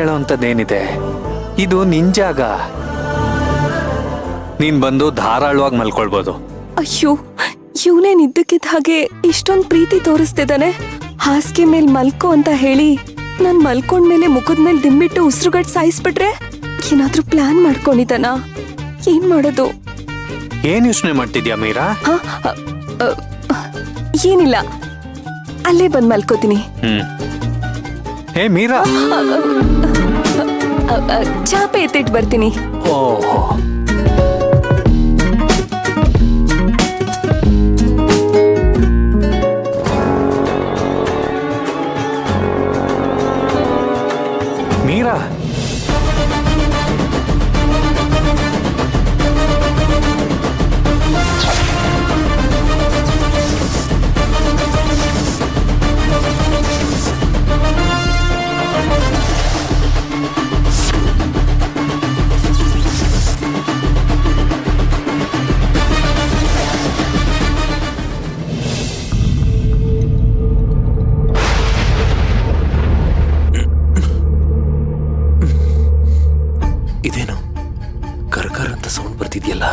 ಹೇಳೋಂಥದ್ದೇನಿದೆ, ಇದು ನಿನ್ ಜಾಗ. ನೀನ್ ಬಂದು ಧಾರಾಳವಾಗಿ ಮಲ್ಕೊಳ್ಬೋದು. ಅಯ್ಯೋ, ಇವನೇನ್ ಇದ್ದಕ್ಕಿದ್ದ ಹಾಗೆ ಇಷ್ಟೊಂದು ಪ್ರೀತಿ ತೋರಿಸ್ತಿದ್ದಾನೆ. ಹಾಸಿಗೆ ಮೇಲ್ ಮಲ್ಕೋ ಅಂತ ಹೇಳಿ ನಾನ್ ಮಲ್ಕೊಂಡ್ಮೇಲೆ ಮುಖದ ಮೇಲೆ ದಿಂಬಿಟ್ಟು ಉಸಿರುಗಟ್ಟು ಸಾಯಿಸ್ಬಿಟ್ರೆ ಏನಾದ್ರೂ ಪ್ಲಾನ್ ಮಾಡ್ಕೊಂಡಿದ್ದಾನ? ಏನ್ ಮಾಡೋದು? ಏನ್ ಯೋಚನೆ ಮಾಡ್ತಿದ್ಯಾ ಮೀರಾ? ಏನಿಲ್ಲ, ಅಲ್ಲೇ ಬಂದ್ ಮಲ್ಕೋತೀನಿ. ಹೇ ಮೀರಾ, ಚಾಪೆ ಎತ್ತಿಟ್ಟು ಬರ್ತೀನಿ. ಓಹೋ, ಮೀರಾ, ಇದೇನು ಕರ್ಕರ್ ಅಂತ ಸೌಂಡ್ ಬರ್ತಿದ್ಯಲ್ಲ?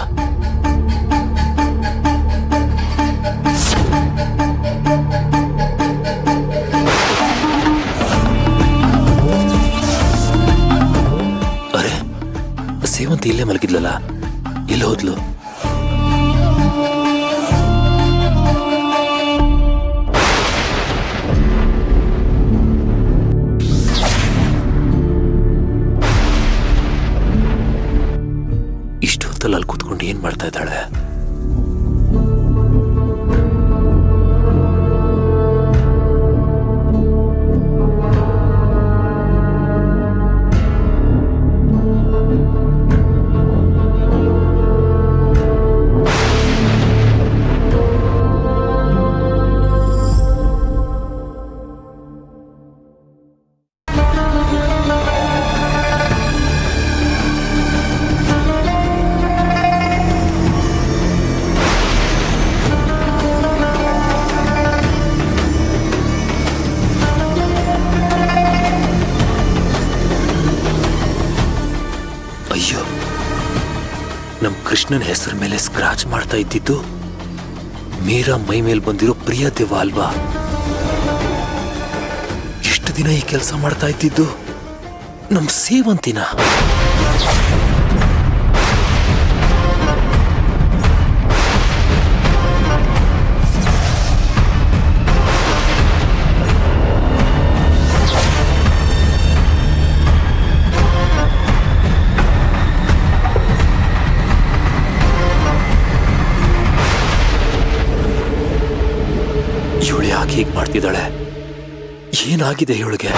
ಅರೆ, ಸೇವಂತಿ ಇಲ್ಲೇ ಮಲಗಿದ್ಲಲ್ಲ, ಎಲ್ಲಿ ಹೋದ್ಲು? ಅಲ್ಲಿ ಕೂತ್ಕೊಂಡು ಏನ್ ಮಾಡ್ತಾ ಇದ್ದಾಳೆ? ಅಯ್ಯೋ, ನಮ್ ಕೃಷ್ಣನ ಹೆಸರ ಮೇಲೆ ಸ್ಕ್ರಾಚ್ ಮಾಡ್ತಾ ಇದ್ದಿದ್ದು ಮೀರಾ ಮೈ ಮೇಲೆ ಬಂದಿರೋ ಪ್ರಿಯ ದೇವ ಅಲ್ವಾ? ಎಷ್ಟು ದಿನ ಈ ಕೆಲಸ ಮಾಡ್ತಾ ಇದ್ದಿದ್ದು ನಮ್ ಸೇವಂತಿನ. ಇವಳು ಯಾಕೆ ಹೀಗೆ ಮಾಡ್ತಿದ್ದಾಳೆ? ಏನಾಗಿದೆ ಇವಳಿಗೆ?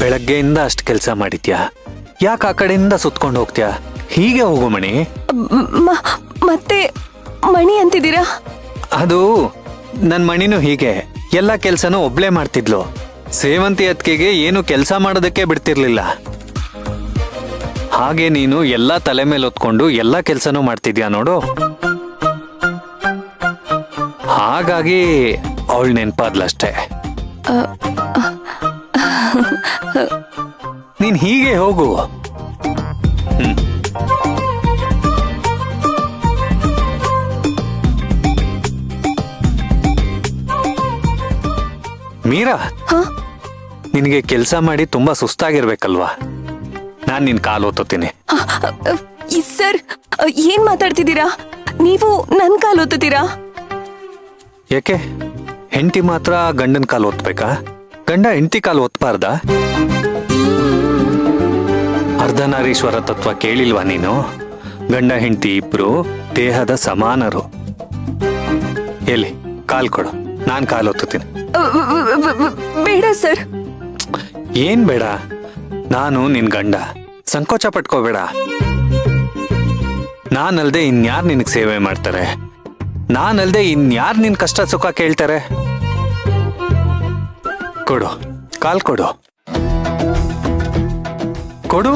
ಬೆಳಗ್ಗೆಯಿಂದ ಅಷ್ಟು ಕೆಲಸ ಮಾಡಿದ್ಯಾ, ಯಾಕೆ ಆ ಕಡೆಯಿಂದ ಸುತ್ಕೊಂಡು ಹೋಗ್ತೀಯಾ? ಹೀಗೆ ಹೋಗು ಮಣಿ. ಮತ್ತೆ ಮಣಿ ಅಂತಿದ್ದೀರಾ? ಅದು ನನ್ ಮಣಿನೂ ಹೀಗೆ ಎಲ್ಲ ಕೆಲ್ಸನೂ ಒಬ್ಳೇ ಮಾಡ್ತಿದ್ಲು. ಸೇವಂತಿ ಅತ್ತಿಗೆಗೆ ಏನು ಕೆಲಸ ಮಾಡೋದಕ್ಕೆ ಬಿಡ್ತಿರ್ಲಿಲ್ಲ. ಹಾಗೆ ನೀನು ಎಲ್ಲ ತಲೆ ಮೇಲೆ ಹೊತ್ಕೊಂಡು ಎಲ್ಲ ಕೆಲ್ಸನೂ ಮಾಡ್ತಿದ್ಯಾ ನೋಡು. ಹಾಗಾಗಿ ಅವಳು ನೆನ್ಪಾದ್ಲಷ್ಟೇ. ನೀನ್ ಹೀಗೆ ಹೋಗು. ಮೀರಾ, ನಿನಗೆ ಕೆಲಸ ಮಾಡಿ ತುಂಬಾ ಸುಸ್ತಾಗಿರ್ಬೇಕಲ್ವಾ? ನಾನ್ ನಿನ್ ಕಾಲು ಒತ್ತುತ್ತೀನಿ. ಸರ್, ಏನ್ ಮಾತಾಡ್ತಿದ್ದೀರಾ ನೀವು? ನನ್ ಕಾಲು ಒತ್ತುತ್ತೀರಾ? ಯಾಕೆ ಹೆಂಡತಿ ಮಾತ್ರ ಗಂಡನ್ ಕಾಲು ಒತ್ತಬೇಕಾ? ಗಂಡ ಹೆಂಡತಿ ಕಾಲು ಒತ್ತಬಾರ್ದ? ಅರ್ಧನಾರೀಶ್ವರ ತತ್ವ ಕೇಳಿಲ್ವಾ ನೀನು? ಗಂಡ ಹೆಂಡತಿ ಇಬ್ರು ದೇಹದ ಸಮಾನರು. ಎಲ್ಲಿ ಕಾಲ್ ಕೊಡು, ನಾನ್ ಕಾಲು ಒತ್ತುತ್ತೀನಿ. ಬೇಡ ಸರ್. ಏನ್ ಬೇಡ? ನಾನು ನಿನ್ ಗಂಡ, ಸಂಕೋಚ ಪಟ್ಕೋಬೇಡ. ನಾನಲ್ದೆ ಇನ್ಯಾರು ನಿನಗೆ ಸೇವೆ ಮಾಡ್ತಾರೆ? ನಾನಲ್ದೆ ಇನ್ಯಾರು ನಿನ್ ಕಷ್ಟ ಸುಖ ಕೇಳ್ತಾರೆ? ಕೊಡು, ಕಾಲ್ ಕೊಡು, ಕೊಡು.